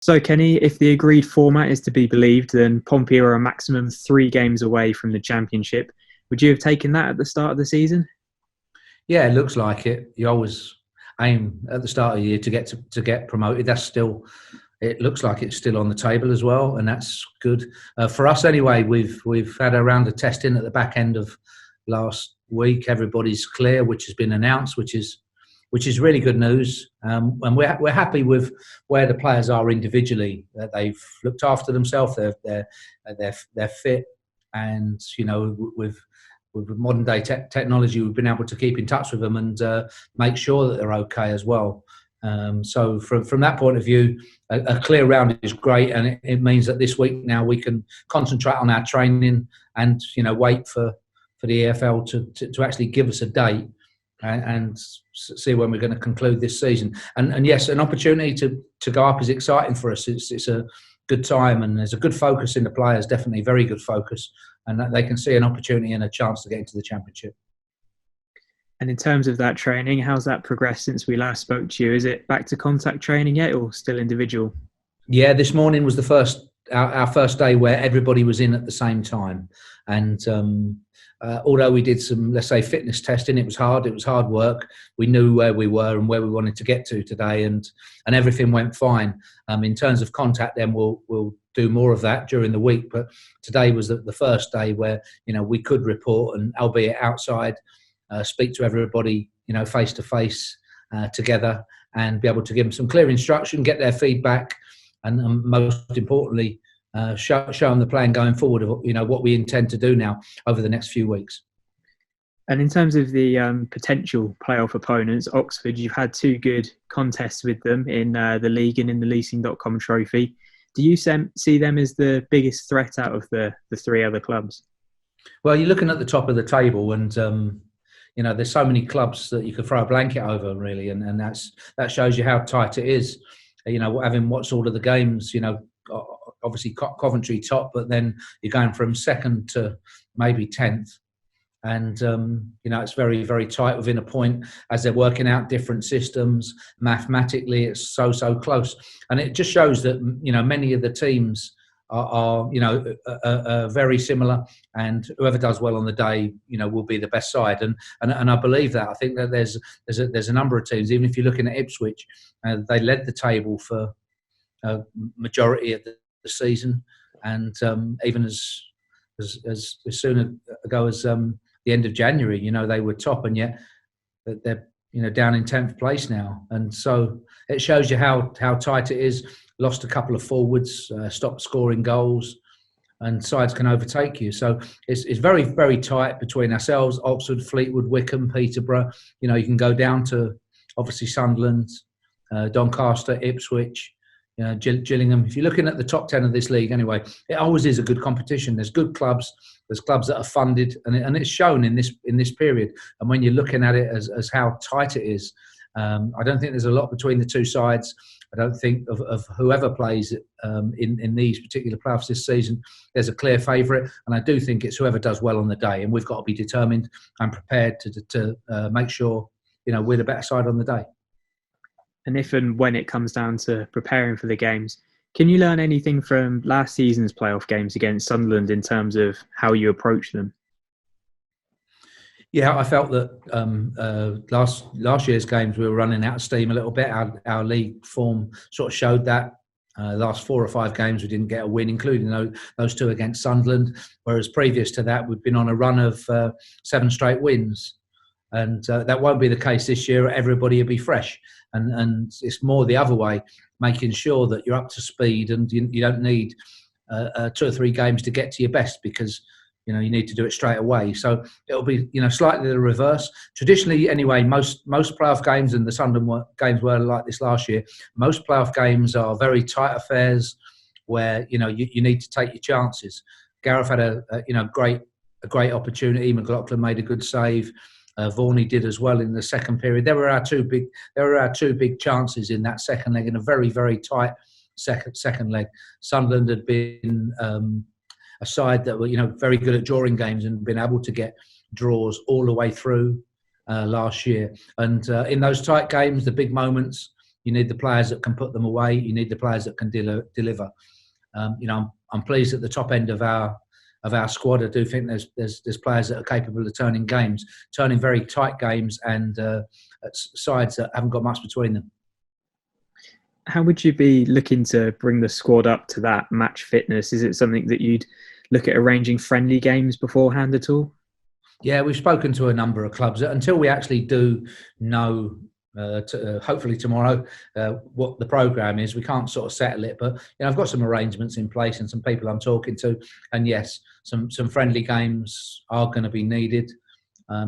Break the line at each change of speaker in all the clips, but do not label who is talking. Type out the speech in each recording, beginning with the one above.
So, Kenny, if the agreed format is to be believed, then Pompey are a maximum 3 games away from the championship. Would you have taken that at the start of the season?
Yeah, it looks like it. You always aim at the start of the year to get promoted. That's still. It looks like it's still on the table as well, and that's good for us anyway. We've had a round of testing at the back end of last week. Everybody's clear, which has been announced, which is really good news. And we're happy with where the players are individually. They've looked after themselves. They're fit, and with modern day technology, we've been able to keep in touch with them and make sure that they're okay as well. So from that point of view, a clear round is great, and it means that this week now we can concentrate on our training and wait for the EFL to actually give us a date and see when we're going to conclude this season. And yes, an opportunity to go up is exciting for us. It's a good time, and there's a good focus in the players, definitely very good focus, and that they can see an opportunity and a chance to get into the championship.
And in terms of that training, how's that progressed since we last spoke to you? Is it back to contact training yet, or still individual?
Yeah, this morning was our first day where everybody was in at the same time, and although we did some, let's say, fitness testing, it was hard work. We knew where we were and where we wanted to get to today, and everything went fine. In terms of contact, then we'll do more of that during the week. But today was the first day where we could report, and albeit outside, speak to everybody face to face together, and be able to give them some clear instruction, get their feedback, and most importantly, show them the plan going forward of what we intend to do now over the next few weeks.
And in terms of the potential playoff opponents, Oxford, you've had 2 good contests with them in the league and in the Leasing.com trophy. Do you see them as the biggest threat out of the 3 other clubs?
Well, you're looking at the top of the table, and there's so many clubs that you could throw a blanket over, really, and that shows you how tight it is. Having watched all of the games, obviously Coventry top, but then you're going from 2nd to maybe 10th. And, it's very, very tight within a point as they're working out different systems. Mathematically, it's so close. And it just shows that, many of the teams are very similar, and whoever does well on the day, will be the best side. And I believe that. I think that there's a number of teams, even if you're looking at Ipswich, they led the table for a majority of the season, and even as soon ago as the end of January, they were top, and yet they're down in 10th place now. And so it shows you how tight it is. Lost a couple of forwards, stopped scoring goals, and sides can overtake you. So it's very, very tight between ourselves, Oxford, Fleetwood, Wycombe, Peterborough. You can go down to obviously Sunderland, Doncaster, Ipswich, Gillingham. If you're looking at the top 10 of this league anyway, it always is a good competition. There's good clubs, there's clubs that are funded, and it's shown in this period. And when you're looking at it as how tight it is, I don't think there's a lot between the 2 sides. I don't think of whoever plays in these particular playoffs this season, there's a clear favourite, and I do think it's whoever does well on the day, and we've got to be determined and prepared to make sure we're the better side on the day.
And if and when it comes down to preparing for the games, can you learn anything from last season's playoff games against Sunderland in terms of how you approach them?
Yeah, I felt that last year's games we were running out of steam a little bit. Our league form sort of showed that. Last 4 or 5 games we didn't get a win, including those 2 against Sunderland. Whereas previous to that, we'd been on a run of 7 straight wins. And that won't be the case this year. Everybody will be fresh. And it's more the other way, making sure that you're up to speed, and you don't need 2 or 3 games to get to your best, because you need to do it straight away. So it'll be slightly the reverse. Traditionally, anyway, most playoff games, and the Sunderland games were like this last year. Most playoff games are very tight affairs where you need to take your chances. Gareth had a great opportunity. McLaughlin made a good save. Varney did as well in the second period. There were our two big chances in that second leg, in a very, very tight second leg. Sunderland had been a side that were very good at drawing games and been able to get draws all the way through last year. And in those tight games, the big moments, You need the players that can put them away. You need the players that can deliver. I'm pleased at the top end of our squad. I do think there's players that are capable of turning very tight games, and sides that haven't got much between them.
How would you be looking to bring the squad up to that match fitness? Is it something that you'd look at arranging friendly games beforehand at all?
Yeah, we've spoken to a number of clubs. Until we actually do know, hopefully tomorrow, what the programme is, we can't sort of settle it. But I've got some arrangements in place and some people I'm talking to. And yes, some friendly games are going to be needed.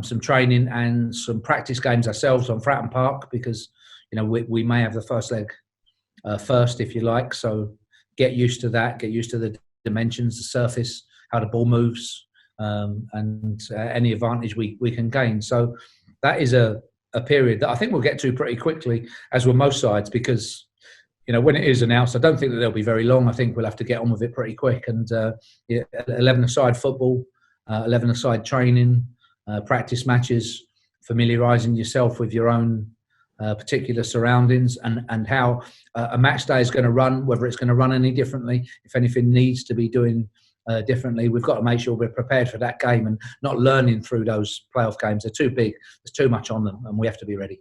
Some training and some practice games ourselves on Fratton Park, because we may have the first leg first, if you like. So get used to that. Get used to the dimensions, the surface, how the ball moves. And any advantage we can gain. So that is a period that I think we'll get to pretty quickly, as will most sides, because when it is announced, I don't think that they'll be very long. I think we'll have to get on with it pretty quick. And 11-a-side football, 11-a-side training, practice matches, familiarising yourself with your own particular surroundings, and how a match day is going to run, whether it's going to run any differently, if anything needs to be doing differently. We've got to make sure we're prepared for that game and not learning through those playoff games. They're too big. There's too much on them, and we have to be ready.